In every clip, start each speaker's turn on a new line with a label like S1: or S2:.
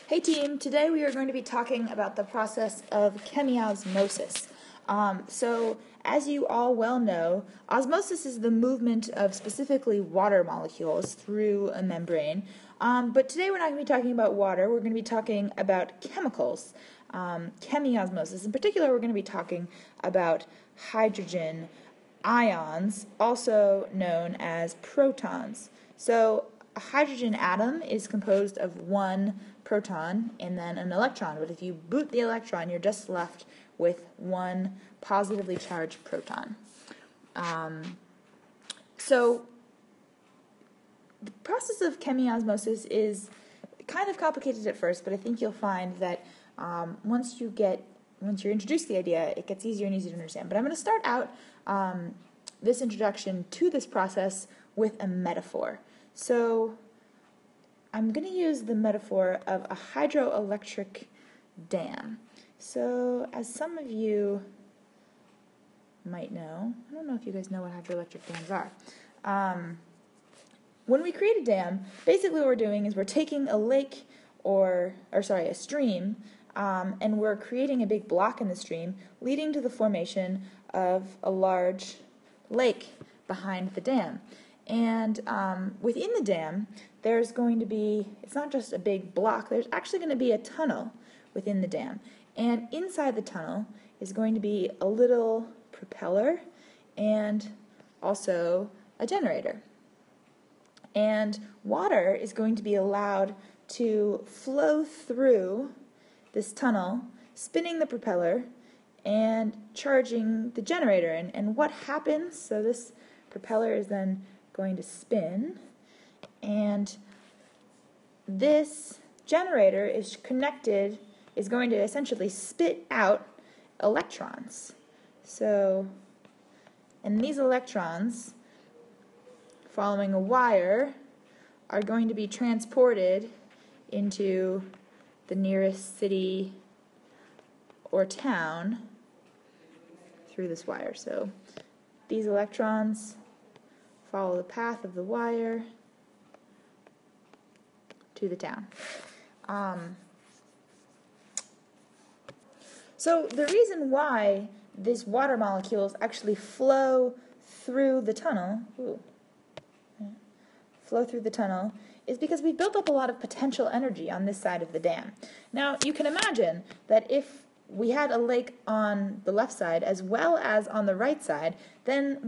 S1: Hey team, today we are going to be talking about the process of chemiosmosis. As you all well know, osmosis is the movement of specifically water molecules through a membrane. But today we're not going to be talking about water, we're going to be talking about chemicals. Chemiosmosis. In particular, we're going to be talking about hydrogen ions, also known as protons. So a hydrogen atom is composed of one proton and then an electron, but if you boot the electron, you're just left with one positively charged proton. So the process of chemiosmosis is kind of complicated at first, but I think you'll find that once you're introduced to the idea, it gets easier and easier to understand. But I'm going to start out this introduction to this process with a metaphor. So I'm going to use the metaphor of a hydroelectric dam. So as some of you might know, I don't know if you guys know what hydroelectric dams are. When we create a dam, basically what we're doing is we're taking a lake a stream, and we're creating a big block in the stream, leading to the formation of a large lake behind the dam. And within the dam, there's going to be, it's not just a big block, there's actually going to be a tunnel within the dam. And inside the tunnel is going to be a little propeller and also a generator. And water is going to be allowed to flow through this tunnel, spinning the propeller and charging the generator. And what happens, so this propeller is then going to spin, and this generator is going to essentially spit out electrons. And these electrons, following a wire, are going to be transported into the nearest city or town through this wire. So these electrons follow the path of the wire to the town. So the reason why these water molecules actually flow through the tunnel, is because we've built up a lot of potential energy on this side of the dam. Now, you can imagine that if we had a lake on the left side as well as on the right side, then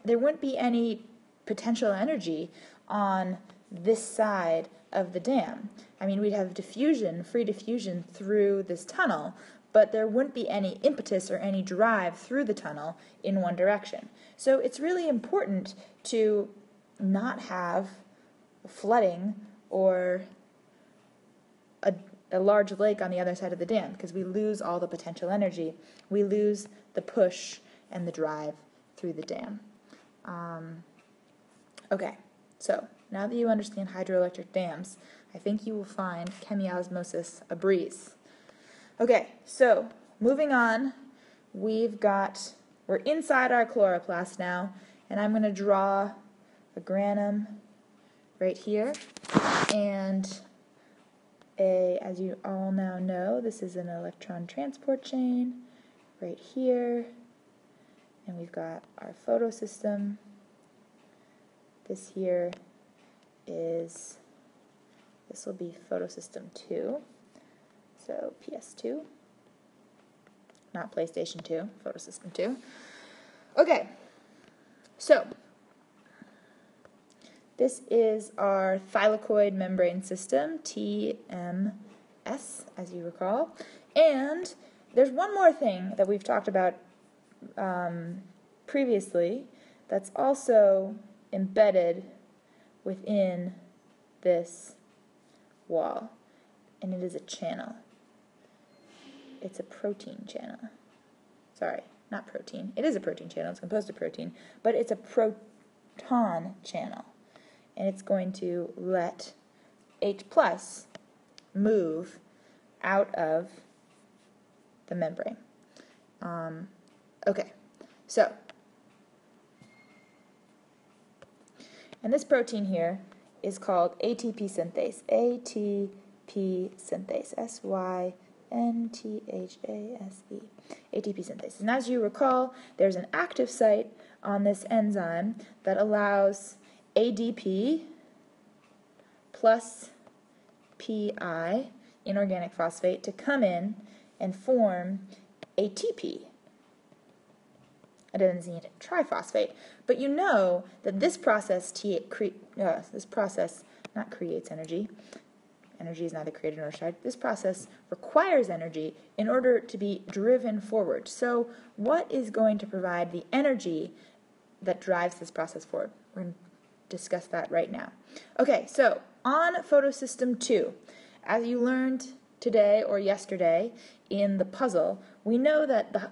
S1: there wouldn't be any potential energy on this side of the dam. I mean, we'd have diffusion, free diffusion through this tunnel, but there wouldn't be any impetus or any drive through the tunnel in one direction. So it's really important to not have flooding or a large lake on the other side of the dam, because we lose all the potential energy. We lose the push and the drive through the dam. Okay, so now that you understand hydroelectric dams, I think you will find chemiosmosis a breeze. Okay, so moving on, we're inside our chloroplast now, and I'm going to draw a granum right here, and as you all now know, this is an electron transport chain right here, and we've got our photosystem. This will be photosystem 2, so PS2, not PlayStation 2, photosystem 2. Okay, so this is our thylakoid membrane system, TMS, as you recall. And there's one more thing that we've talked about previously that's also embedded within this wall, and it is a channel. It's a protein channel. Sorry, not protein. It is a protein channel. It's composed of protein, but it's a proton channel. And it's going to let H+ move out of the membrane. Okay, so, and this protein here is called ATP synthase. ATP synthase. synthase. ATP synthase. And as you recall, there's an active site on this enzyme that allows ADP plus PI, inorganic phosphate, to come in and form ATP, adenosine triphosphate. But you know that this process not creates energy. Energy is neither created nor destroyed. This process requires energy in order to be driven forward. So what is going to provide the energy that drives this process forward? We're going to discuss that right now. Okay, so on photosystem 2, as you learned today or yesterday in the puzzle, we know that the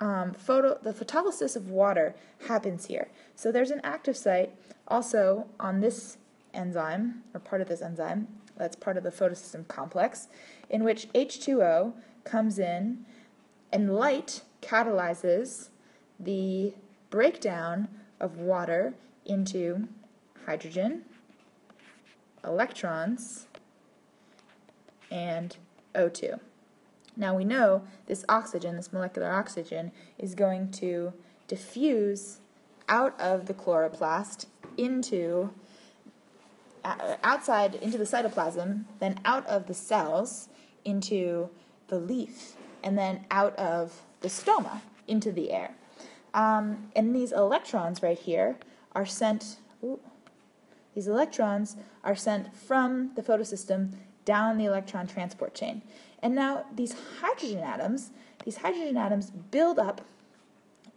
S1: photolysis of water happens here. So there's an active site also on this enzyme, or part of this enzyme, that's part of the photosystem complex, in which H2O comes in and light catalyzes the breakdown of water into hydrogen, electrons, and O2. Now we know this oxygen, this molecular oxygen, is going to diffuse out of the chloroplast into outside into the cytoplasm, then out of the cells into the leaf, and then out of the stoma into the air. And these electrons right here are sent. These electrons are sent from the photosystem down the electron transport chain. And now these hydrogen atoms build up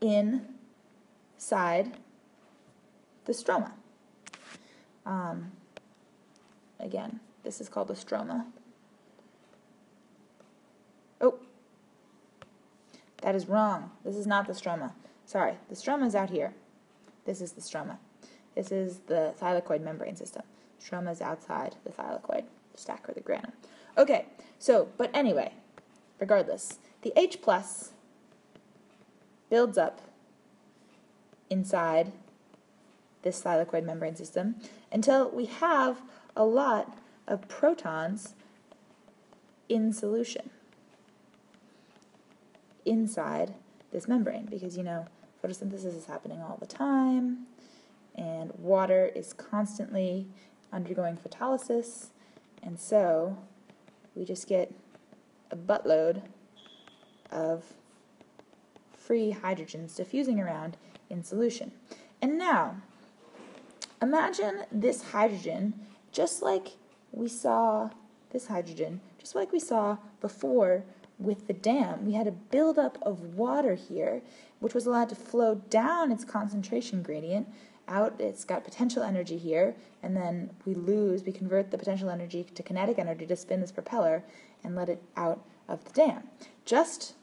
S1: inside the stroma. Again, this is called the stroma. Oh, that is wrong. This is not the stroma. Sorry, the stroma is out here. This is the stroma. This is the thylakoid membrane system. Stroma is outside the thylakoid stack or the granum. Okay, so, but anyway, regardless, the H plus builds up inside this thylakoid membrane system until we have a lot of protons in solution inside this membrane, because you know photosynthesis is happening all the time and water is constantly undergoing photolysis, and so we just get a buttload of free hydrogens diffusing around in solution. And now imagine this hydrogen just like we saw before with the dam. We had a buildup of water here, which was allowed to flow down its concentration gradient out. It's got potential energy here, and then we convert the potential energy to kinetic energy to spin this propeller and let it out of the dam. Just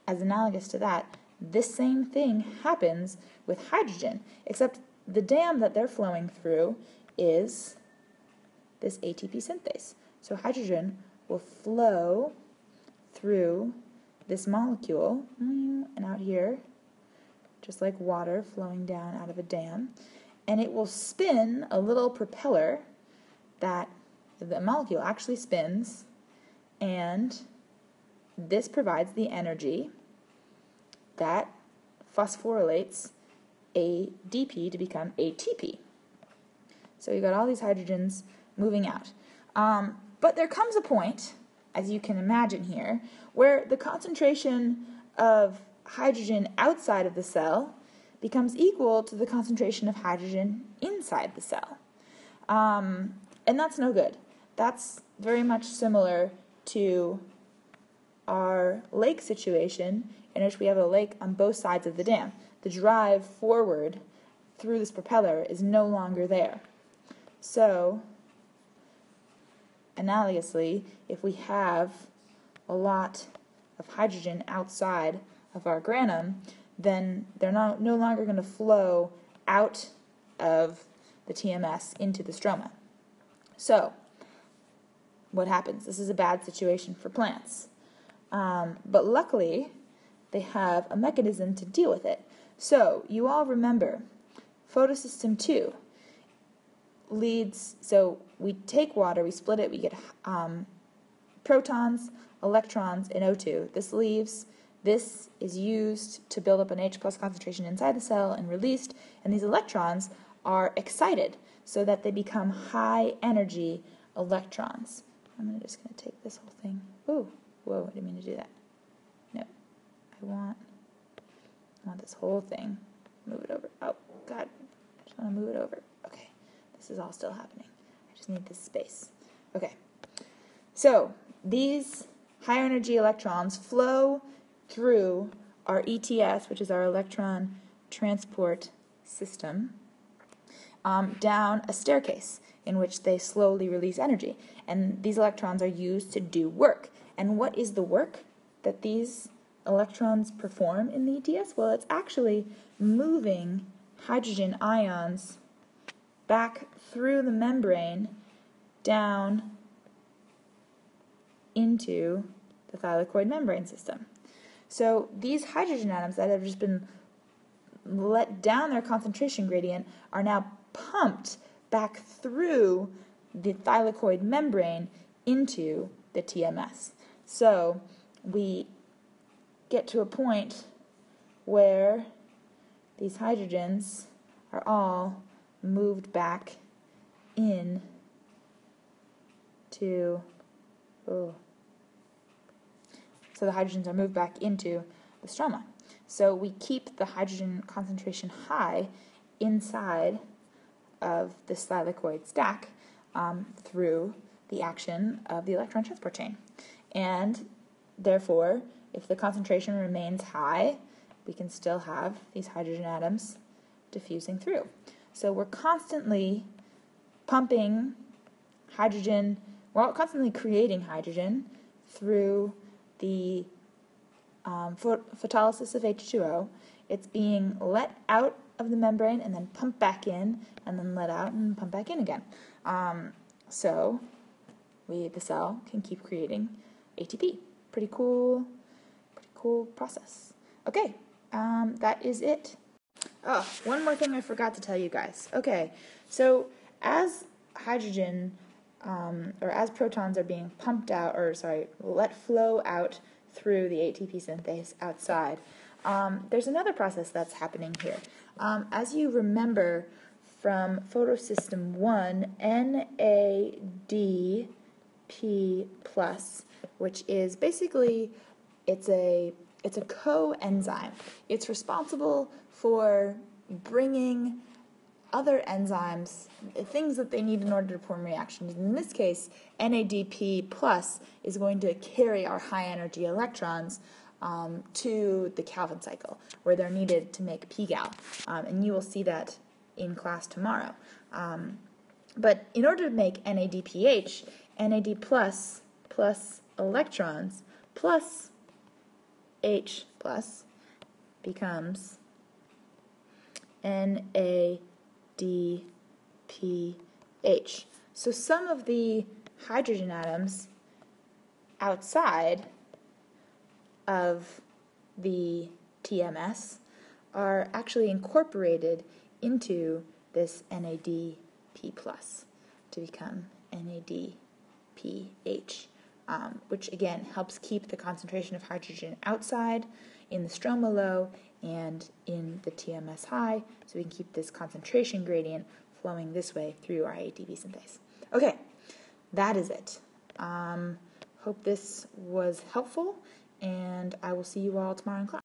S1: as analogous to that, this same thing happens with hydrogen, except the dam that they're flowing through is this ATP synthase. So hydrogen will flow through this molecule and out here, just like water flowing down out of a dam, and it will spin a little propeller that the molecule actually spins, and this provides the energy that phosphorylates ADP to become ATP. So you've got all these hydrogens moving out. But there comes a point, as you can imagine here, where the concentration of hydrogen outside of the cell becomes equal to the concentration of hydrogen inside the cell. And that's no good. That's very much similar to our lake situation, in which we have a lake on both sides of the dam. The drive forward through this propeller is no longer there. So, analogously, if we have a lot of hydrogen outside of our granum, then they're no longer going to flow out of the TMS into the stroma. So, what happens? This is a bad situation for plants. But luckily, they have a mechanism to deal with it. So, you all remember, photosystem 2, leads, so we take water, we split it, we get protons, electrons, and O2. This is used to build up an H plus concentration inside the cell and released, and these electrons are excited so that they become high energy electrons. I'm just going to take this whole thing. Ooh, whoa, I didn't mean to do that. No, I want this whole thing. Move it over. Oh, God, I just want to move it over. Okay, this is all still happening. I just need this space. Okay, so these higher energy electrons flow through our ETS, which is our electron transport system, down a staircase in which they slowly release energy. And these electrons are used to do work. And what is the work that these electrons perform in the ETS? Well, it's actually moving hydrogen ions back through the membrane down into the thylakoid membrane system. So these hydrogen atoms that have just been let down their concentration gradient are now pumped back through the thylakoid membrane into the TMS. So we get to a point where these hydrogens are all moved back in to, so the hydrogens are moved back into the stroma. So we keep the hydrogen concentration high inside of this thylakoid stack through the action of the electron transport chain. And therefore, if the concentration remains high, we can still have these hydrogen atoms diffusing through. So we're constantly pumping hydrogen, we're constantly creating hydrogen through the photolysis of H2O. It's being let out of the membrane and then pumped back in, and then let out and pumped back in again. So the cell can keep creating ATP. Pretty cool process. Okay, that is it. Oh, one more thing I forgot to tell you guys. Okay, so as hydrogen or as protons are being pumped out, let flow out through the ATP synthase outside, there's another process that's happening here. As you remember from photosystem 1, NADP+, which is basically, it's a coenzyme. It's responsible for bringing other enzymes, things that they need in order to perform reactions. In this case, NADP+ is going to carry our high energy electrons to the Calvin cycle, where they're needed to make pGal. And you will see that in class tomorrow. But in order to make NADPH, NAD+ plus electrons plus H plus becomes NADPH. So some of the hydrogen atoms outside of the TMS are actually incorporated into this NADP+ to become NADPH, which again helps keep the concentration of hydrogen outside, in the stroma low, and in the TMS high, so we can keep this concentration gradient flowing this way through our ATP synthase. Okay, that is it. Hope this was helpful, and I will see you all tomorrow in class.